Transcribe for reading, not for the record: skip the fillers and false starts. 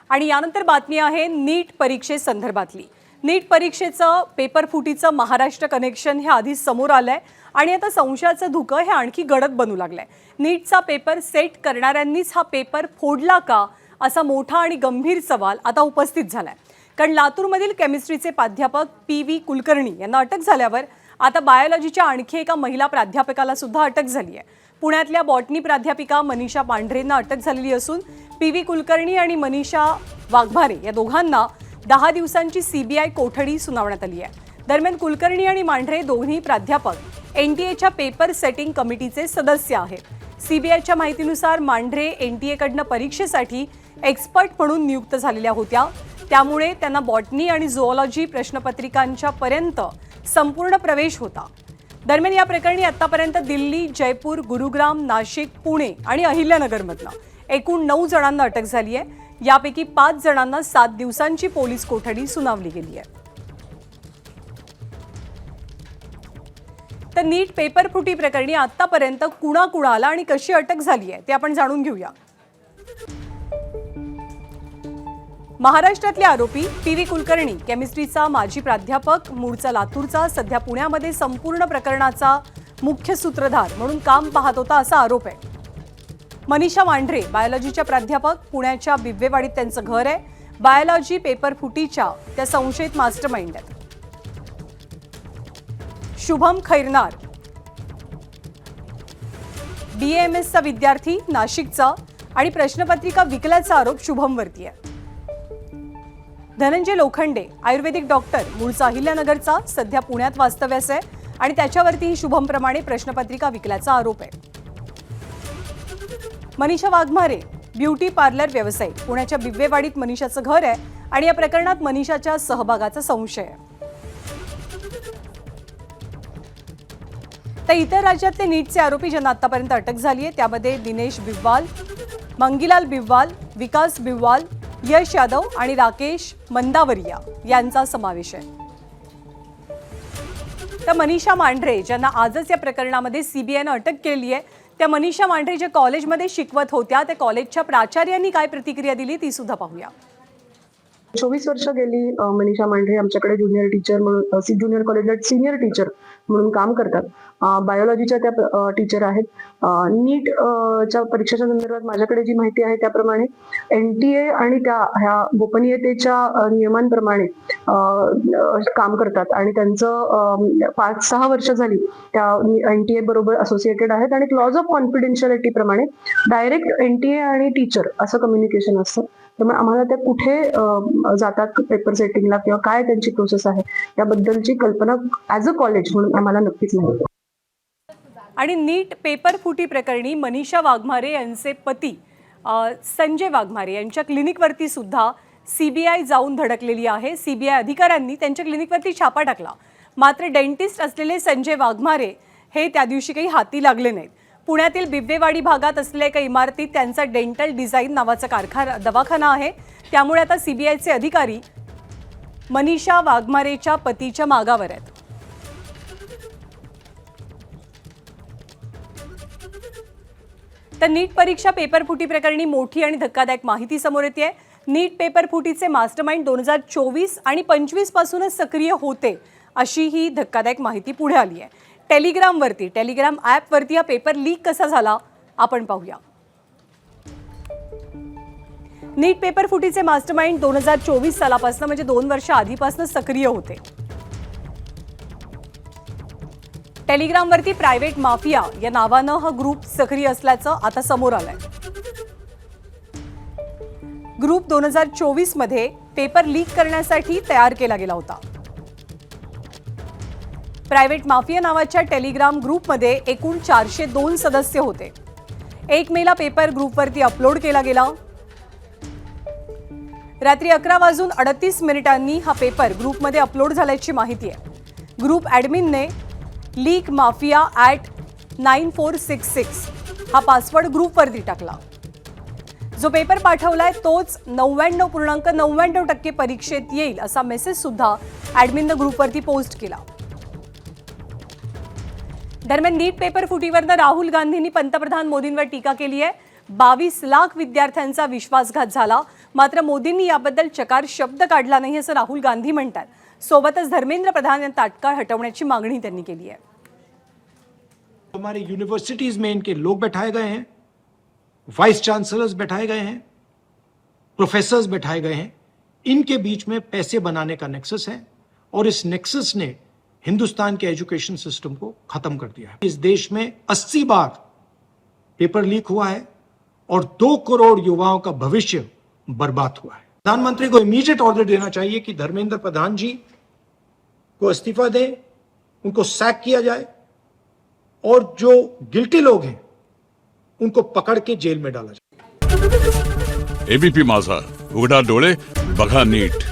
आणि यानंतर बातमी आहे नीट परीक्षेसंदर्भातली। नीट परीक्षेचं पेपर फुटीचं महाराष्ट्र कनेक्शन हे आधीच समोर आलंय आणि आता संशयाचं धुकं हे आणखी गडद बनू लागलंय। नीटचा पेपर सेट करणाऱ्यांनीच हा पेपर फोडला का असा मोठा आणि गंभीर सवाल आता उपस्थित झालाय। कारण लातूरमधील केमिस्ट्रीचे प्राध्यापक पी.व्ही. कुलकर्णी यांना अटक झाल्यावर आता बायोलॉजीच्या आणखी एका महिला प्राध्यापकाला सुद्धा अटक झाली आहे। पुण्यातल्या बॉटनी प्राध्यापिका मनीषा मांढरेंना अटक झालेली असून पी.व्ही. कुलकर्णी आणि मनीषा वाघमारे या दोघांना 10 दिवसांची सीबीआय कोठडी सुनावण्यात आली आहे। दरम्यान कुलकर्णी आणि मांढरे दोन्ही प्राध्यापक एनटीएच्या पेपर सेटिंग कमिटीचे सदस्य आहेत। सीबीआयच्या माहितीनुसार मांढरे एनटीएकडनं परीक्षेसाठी एक्सपर्ट म्हणून नियुक्त झालेल्या होत्या, त्यामुळे त्यांना बॉटनी आणि झूऑलॉजी प्रश्नपत्रिकांच्या पर्यंत संपूर्ण प्रवेश होता। दरम्यान या प्रकरणी आतापर्यंत दिल्ली, जयपूर, गुरुग्राम, नाशिक, पुणे आणि अहिल्यानगरमधनं एकूण 9 जणांना अटक झाली आहे। यापैकी 5 जणांना 7 दिवसांची पोलीस कोठडी सुनावली गेली आहे। तर नीट पेपर फुटी प्रकरणी आतापर्यंत कुणाकुणाला आणि कशी अटक झाली आहे ते आपण जाणून घेऊया। महाराष्ट्रातले आरोपी पी.व्ही. कुलकर्णी केमिस्ट्रीचा माजी प्राध्यापक, मूळचा लातूरचा, सध्या पुण्यामध्ये संपूर्ण प्रकरणाचा मुख्य सूत्रधार म्हणून काम पाहत होता असा आरोप आहे। मनीषा मांढरे बायोलॉजीच्या प्राध्यापक, पुण्याच्या बिब्वेवाडीत त्यांचं घर आहे। बायोलॉजी पेपर फुटीच्या त्या संशयित मास्टरमाइंड आहेत। शुभम खैरनार BAMSचा विद्यार्थी, नाशिकचा आणि प्रश्नपत्रिका विकल्याचा आरोप शुभमवरती आहे। धनंजय लोखंडे आयुर्वेदिक डॉक्टर, मूळचा अहिल्यानगरचा, सध्या पुण्यात वास्तव्यास आहे आणि त्याच्यावरतीही शुभमप्रमाणे प्रश्नपत्रिका विकल्याचा आरोप आहे। मनीषा वाघमारे ब्युटी पार्लर व्यावसायिक, पुण्याच्या बिब्वेवाडीत मनीषाचं घर आहे आणि या प्रकरणात मनीषाच्या सहभागाचा संशय आहे। तर इतर राज्यातले नीटचे आरोपी ज्यांना आतापर्यंत अटक झाली आहे त्यामध्ये दिनेश बिव्वाल, मंगीलाल बिव्वाल, विकास बिव्वाल, यश यादव आणि राकेश मंदावरिया यांचा समावेश आहे। तर मनीषा मांढरे ज्यांना आजच या प्रकरणामध्ये सीबीआयने अटक केली आहे, त्या मनीषा मांढरे ज्या कॉलेजमध्ये शिकवत होत्या त्या कॉलेजच्या प्राचार्यांनी काय प्रतिक्रिया दिली ती सुद्धा पाहूया। 24 वर्ष गेली मनीषा मांढरे आमच्याकडे ज्युनियर टीचर म्हणून ज्युनियर कॉलेजला सिनियर टीचर म्हणून काम करतात। बायोलॉजीच्या त्या टीचर आहेत। नीट च्या परीक्षेच्या संदर्भात माझ्याकडे जी माहिती आहे त्याप्रमाणे एनटीए आणि त्या ह्या गोपनीयतेच्या नियमांप्रमाणे काम करतात आणि त्यांचं 5-6 वर्ष झाली त्या एनटीए बरोबर असोसिएटेड आहेत आणि क्लॉज ऑफ कॉन्फिडेन्शियलिटी प्रमाणे डायरेक्ट एनटीए आणि टीचर असं कम्युनिकेशन असतं। त्यामुळे आम्हाला त्या कुठे जातात पेपर सेटिंगला किंवा काय त्यांची प्रोसेस आहे याबद्दलची कल्पना ॲज अ कॉलेज म्हणून आम्हाला नक्कीच नाही। आणि नीट पेपर फुटी प्रकरणी मनीषा वाघमारे यांचे पती संजय वाघमारे यांच्या क्लिनिकवरती सुद्धा सीबीआय जाऊन धडकलेली आहे। सीबीआय अधिकाऱ्यांनी त्यांच्या क्लिनिकवरती छापा टाकला, मात्र डेंटिस्ट असलेले संजय वाघमारे हे त्या दिवशी काही हाती लागले नाहीत। पुण्यातील बिब्वेवाडी भागात असलेल्या एका इमारतीत त्यांचा डेंटल डिझाईन नावाचा दवाखाना आहे, त्यामुळे आता सीबीआयचे अधिकारी मनीषा वाघमारेच्या पतीच्या मागावर आहेत। तर नीट परीक्षा पेपर फुटी प्रकरणी मोठी आणि धक्कादायक माहिती समोर येते। नीट पेपर फुटीचे मास्टरमाइंड 2024 आणि 25 पासूनच सक्रिय होते अशी ही धक्कादायक माहिती पुढे आली आहे। टेलिग्राम ॲपवरती हा पेपर लीक कसा झाला आपण पाहूया। नीट पेपर फुटीचे मास्टरमाइंड 2024 सालापासून म्हणजे 2 वर्ष आधीपासून सक्रिय होते। टेलिग्रामवरती प्रायव्हेट माफिया या नावानं हा ग्रुप सक्रिय असल्याचं आता समोर आलंय। ग्रुप 2024 मध्ये पेपर लीक करण्यासाठी तयार केला गेला होता। प्रायव्हेट माफिया नावाच्या टेलिग्राम ग्रुपमध्ये एकूण 402 सदस्य होते। 1 मेला पेपर ग्रुपवरती अपलोड केला गेला। रात्री 11:38 हा पेपर ग्रुपमध्ये अपलोड झाल्याची माहिती आहे। ग्रुप ॲडमिनने leakmafia@9466 हा पासवर्ड ग्रुपवरती टाकला। जो पेपर पाठवलाय तोच 99.99% परीक्षेत येईल असा मेसेज सुद्धा ॲडमिनने ग्रुपवरती पोस्ट केला। दरम्यान नीट पेपर फुटीवरनं राहुल गांधींनी पंतप्रधान मोदींवर टीका केली आहे। 22 लाख विद्यार्थ्यांचा विश्वासघात झाला. मात्र मोदींनी याबद्दल चकार शब्द काढला नाही असं राहुल गांधी म्हणतात. सोबतच धर्मेंद्र प्रधान यांना तात्काळ हटवण्याची मागणी त्यांनी केली आहे. हमारे यूनिवर्सिटीज में इनके लोग बैठाए गए हैं, वाइस चांसलर्स बैठाए गए हैं, प्रोफेसर्स बैठाए गए हैं. इनके बीच में पैसे बनाने का नेक्सस है और इस नेक्सस ने हिंदुस्तान के एजुकेशन सिस्टम को खत्म कर दिया है. इस देश में 80 बार पेपर लीक हुआ है और 2 करोड़ युवाओं का भविष्य बर्बाद हुआ है. प्रधानमंत्री को इमीडिएट ऑर्डर देना चाहिए कि धर्मेंद्र प्रधान जी को इस्तीफा दें, उनको सैक किया जाए और जो गिल्टी लोग हैं उनको पकड़ के जेल में डाला जाए. एबीपी माझा, उघडा डोळे बघा नीट.